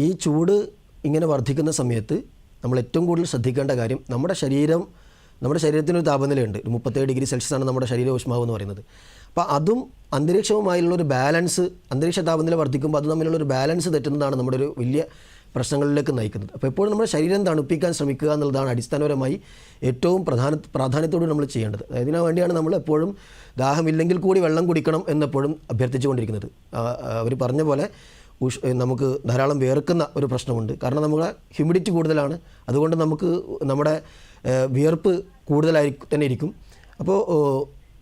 ഈ ചൂട് ഇങ്ങനെ വർദ്ധിക്കുന്ന സമയത്ത് നമ്മൾ ഏറ്റവും കൂടുതൽ ശ്രദ്ധിക്കേണ്ട കാര്യം നമ്മുടെ ശരീരത്തിനൊരു താപനിലയുണ്ട്. 37 ഡിഗ്രി സെൽഷ്യസാണ് നമ്മുടെ ശരീര ഊഷ്മാവ് എന്ന് പറയുന്നത്. അപ്പോൾ അതും അന്തരീക്ഷവുമായുള്ളൊരു ബാലൻസ്, അന്തരീക്ഷ താപനില വർദ്ധിക്കുമ്പോൾ അത് തമ്മിലുള്ളൊരു ബാലൻസ് തെറ്റുന്നതാണ് നമ്മുടെ ഒരു വലിയ പ്രശ്നങ്ങളിലേക്ക് നയിക്കുന്നത്. അപ്പോൾ എപ്പോഴും നമ്മുടെ ശരീരം തണുപ്പിക്കാൻ ശ്രമിക്കുക എന്നുള്ളതാണ് അടിസ്ഥാനപരമായി ഏറ്റവും പ്രാധാന്യത്തോട് നമ്മൾ ചെയ്യേണ്ടത്. അതിനു വേണ്ടിയാണ് നമ്മൾ എപ്പോഴും ദാഹമില്ലെങ്കിൽ കൂടി വെള്ളം കുടിക്കണം എന്നെപ്പോഴും അഭ്യർത്ഥിച്ചുകൊണ്ടിരിക്കുന്നത്. അവർ പറഞ്ഞ പോലെ നമുക്ക് ധാരാളം വിയർക്കുന്ന ഒരു പ്രശ്നമുണ്ട്. കാരണം നമ്മുടെ ഹ്യൂമിഡിറ്റി കൂടുതലാണ്. അതുകൊണ്ട് നമ്മുടെ വിയർപ്പ് കൂടുതലായി തന്നെ ഇരിക്കും. അപ്പോൾ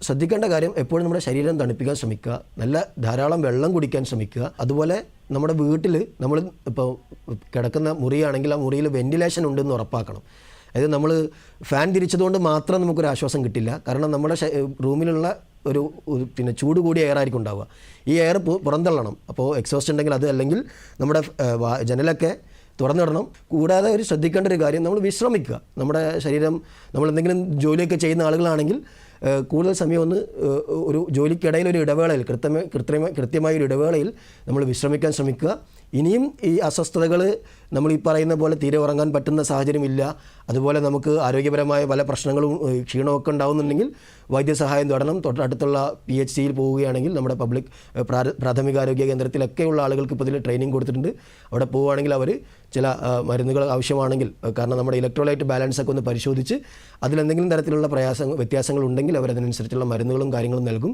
ശ്രദ്ധിക്കേണ്ട കാര്യം എപ്പോഴും നമ്മുടെ ശരീരം തണുപ്പിക്കാൻ ശ്രമിക്കുക, ധാരാളം വെള്ളം കുടിക്കാൻ ശ്രമിക്കുക. അതുപോലെ നമ്മുടെ വീട്ടിൽ നമ്മൾ ഇപ്പോൾ കിടക്കുന്ന മുറിയാണെങ്കിൽ ആ മുറിയിൽ വെൻറ്റിലേഷൻ ഉണ്ടെന്ന് ഉറപ്പാക്കണം. അതായത് നമ്മൾ ഫാൻ തിരിച്ചതുകൊണ്ട് മാത്രം നമുക്കൊരു ആശ്വാസം കിട്ടില്ല. കാരണം നമ്മുടെ റൂമിലുള്ള പിന്നെ ചൂട് കൂടിയ എയർ ആയിരിക്കും ഉണ്ടാവുക. ഈ എയർ പുറന്തള്ളണം. അപ്പോൾ എക്സോസ്റ്റ് ഉണ്ടെങ്കിൽ അത്, അല്ലെങ്കിൽ നമ്മുടെ ജനലൊക്കെ തുറന്നിടണം. കൂടാതെ ശ്രദ്ധിക്കേണ്ട ഒരു കാര്യം, നമ്മൾ വിശ്രമിക്കുക. നമ്മുടെ ശരീരം, നമ്മൾ എന്തെങ്കിലും ജോലിയൊക്കെ ചെയ്യുന്ന ആളുകളാണെങ്കിൽ കൂടുതൽ സമയം ഒരു ജോലിക്കിടയിൽ ഒരു ഇടവേളയിൽ കൃത്യമായ ഒരു ഇടവേളയിൽ നമ്മൾ വിശ്രമിക്കാൻ ശ്രമിക്കുക. ഇനിയും ഈ അസ്വസ്ഥതകൾ നമ്മൾ ഈ പറയുന്ന പോലെ തീരെ ഉറങ്ങാൻ പറ്റുന്ന സാഹചര്യമില്ല, അതുപോലെ നമുക്ക് ആരോഗ്യപരമായ പല പ്രശ്നങ്ങളും ക്ഷീണമൊക്കെ ഉണ്ടാകുന്നുണ്ടെങ്കിൽ വൈദ്യസഹായം തേടണം. തൊട്ടടുത്തുള്ള PHCയിൽ പോവുകയാണെങ്കിൽ നമ്മുടെ പബ്ലിക് പ്രാഥമികാരോഗ്യ കേന്ദ്രത്തിലൊക്കെയുള്ള ആളുകൾക്ക് ഇപ്പോൾ ഇതിൽ ട്രെയിനിങ് കൊടുത്തിട്ടുണ്ട്. അവിടെ പോവുകയാണെങ്കിൽ അവർ ചില മരുന്നുകൾ ആവശ്യമാണെങ്കിൽ, കാരണം നമ്മുടെ ഇലക്ട്രോലൈറ്റ് ബാലൻസൊക്കെ ഒന്ന് പരിശോധിച്ച് അതിലെന്തെങ്കിലും തരത്തിലുള്ള വ്യത്യാസങ്ങൾ ഉണ്ടെങ്കിൽ അവരതിനനുസരിച്ചുള്ള മരുന്നുകളും കാര്യങ്ങളും നൽകും.